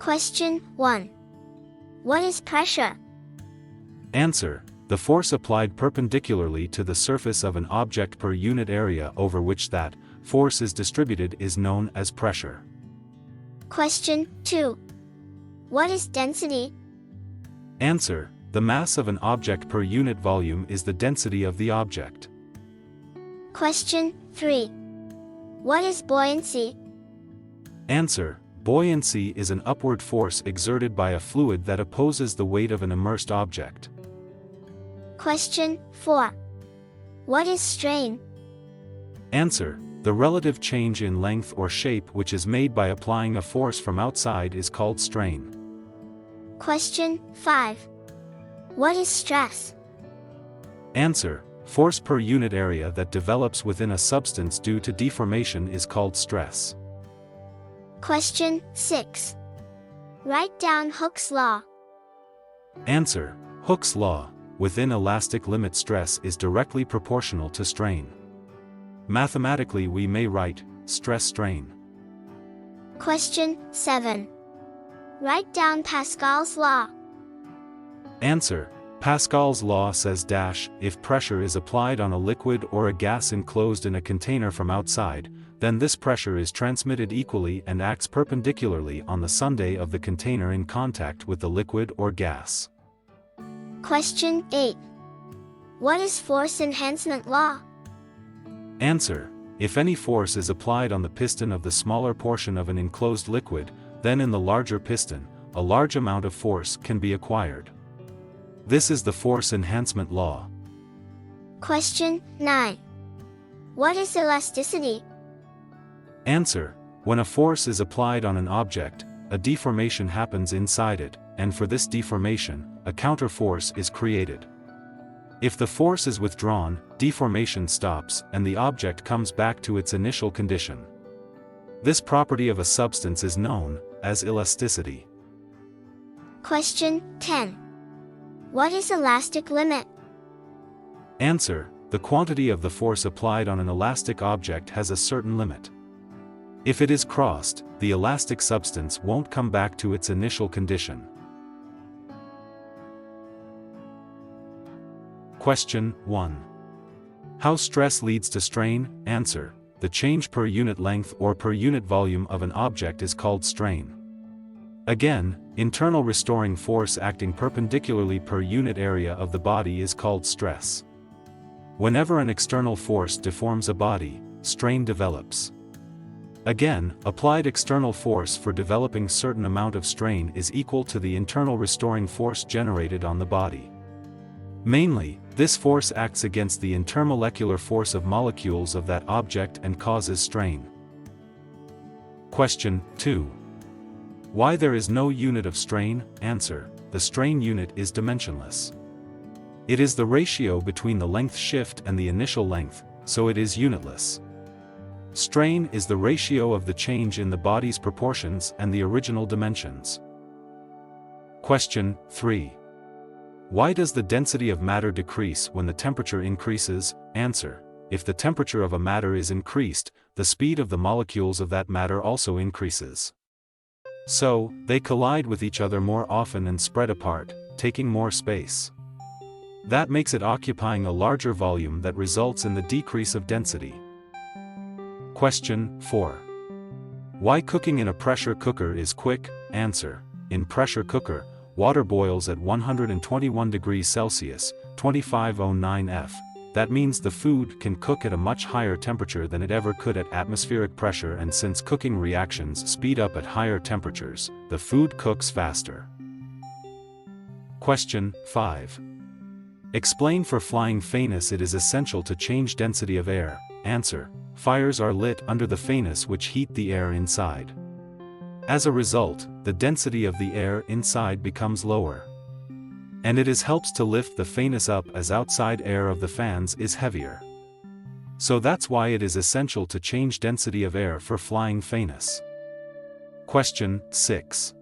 Question 1. What is pressure? Answer: the force applied perpendicularly to the surface of an object per unit area over which that force is distributed is known as pressure. Question 2. What is density? Answer: the mass of an object per unit volume is the density of the object. Question 3. What is buoyancy? Answer: buoyancy is an upward force exerted by a fluid that opposes the weight of an immersed object. Question 4. What is strain? Answer: the relative change in length or shape which is made by applying a force from outside is called strain. Question 5. What is stress? Answer: force per unit area that develops within a substance due to deformation is called stress. Question 6. Write down Hooke's law. Answer: Hooke's law: within elastic limit stress is directly proportional to strain. Mathematically we may write stress-strain. Question 7. Write down Pascal's law. Answer: Pascal's law says if pressure is applied on a liquid or a gas enclosed in a container from outside, then this pressure is transmitted equally and acts perpendicularly on the sundae of the container in contact with the liquid or gas. Question 8. What is force enhancement law? Answer: if any force is applied on the piston of the smaller portion of an enclosed liquid, then in the larger piston, a large amount of force can be acquired. This is the force enhancement law. Question 9. What is elasticity? Answer: when a force is applied on an object, a deformation happens inside it, and for this deformation, a counterforce is created. If the force is withdrawn, deformation stops and the object comes back to its initial condition. This property of a substance is known as elasticity. Question 10. What is elastic limit? Answer: the quantity of the force applied on an elastic object has a certain limit. If it is crossed, the elastic substance won't come back to its initial condition. Question 1. How stress leads to strain? Answer: the change per unit length or per unit volume of an object is called strain. Again, internal restoring force acting perpendicularly per unit area of the body is called stress. Whenever an external force deforms a body, strain develops. Again, applied external force for developing certain amount of strain is equal to the internal restoring force generated on the body. Mainly, this force acts against the intermolecular force of molecules of that object and causes strain. Question 2. Why there is no unit of strain? Answer: the strain unit is dimensionless. It is the ratio between the length shift and the initial length, so it is unitless. Strain is the ratio of the change in the body's proportions and the original dimensions. Question 3. Why does the density of matter decrease when the temperature increases? Answer: if the temperature of a matter is increased, the speed of the molecules of that matter also increases. So, they collide with each other more often and spread apart, taking more space. That makes it occupying a larger volume that results in the decrease of density. Question 4. Why cooking in a pressure cooker is quick? Answer: in pressure cooker, water boils at 121 degrees Celsius, 2509 F. That means the food can cook at a much higher temperature than it ever could at atmospheric pressure, and since cooking reactions speed up at higher temperatures, the food cooks faster. Question 5. Explain for flying furnace it is essential to change density of air. Answer: fires are lit under the furnace which heat the air inside. As a result, the density of the air inside becomes lower. And it helps to lift the furnace up as outside air of the fans is heavier. So that's why it is essential to change density of air for flying furnace. Question 6.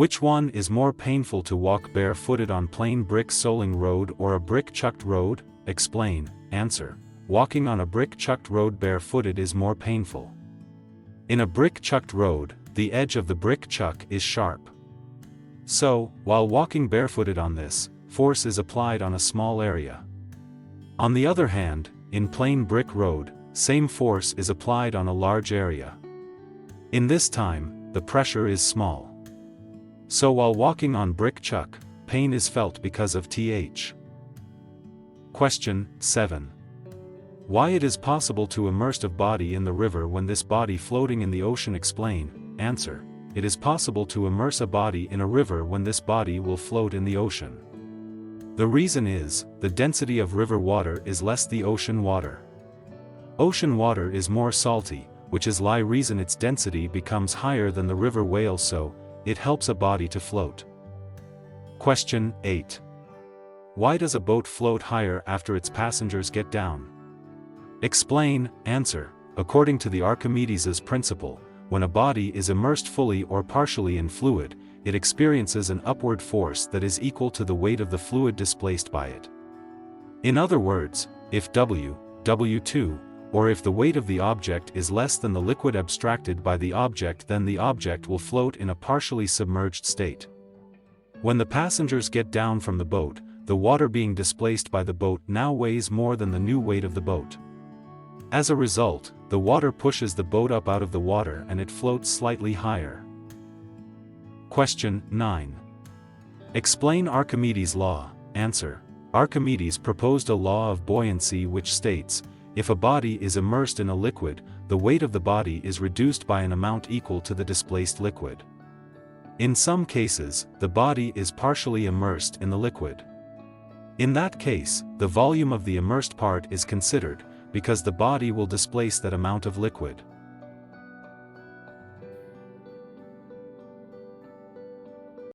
Which one is more painful to walk barefooted on plain brick soling road or a brick chucked road? Explain. Answer: walking on a brick chucked road barefooted is more painful. In a brick chucked road, the edge of the brick chuck is sharp. So, while walking barefooted on this, force is applied on a small area. On the other hand, in plain brick road, same force is applied on a large area. In this time, the pressure is small. So while walking on brick chuck, pain is felt because of Th. Question 7. Why it is possible to immerse a body in the river when this body floating in the ocean? Explain. Answer. It is possible to immerse a body in a river when this body will float in the ocean. The reason is, the density of river water is less the ocean water. Ocean water is more salty, which is the reason its density becomes higher than the river whale, so it helps a body to float. Question 8. Why does a boat float higher after its passengers get down? Explain. Answer. According to the Archimedes' principle, when a body is immersed fully or partially in fluid, it experiences an upward force that is equal to the weight of the fluid displaced by it. In other words, if W2, or if the weight of the object is less than the liquid abstracted by the object, then the object will float in a partially submerged state. When the passengers get down from the boat, the water being displaced by the boat now weighs more than the new weight of the boat. As a result, the water pushes the boat up out of the water and it floats slightly higher. Question 9. Explain Archimedes' law. Answer. Archimedes proposed a law of buoyancy which states, if a body is immersed in a liquid, the weight of the body is reduced by an amount equal to the displaced liquid. In some cases, the body is partially immersed in the liquid. In that case, the volume of the immersed part is considered, because the body will displace that amount of liquid.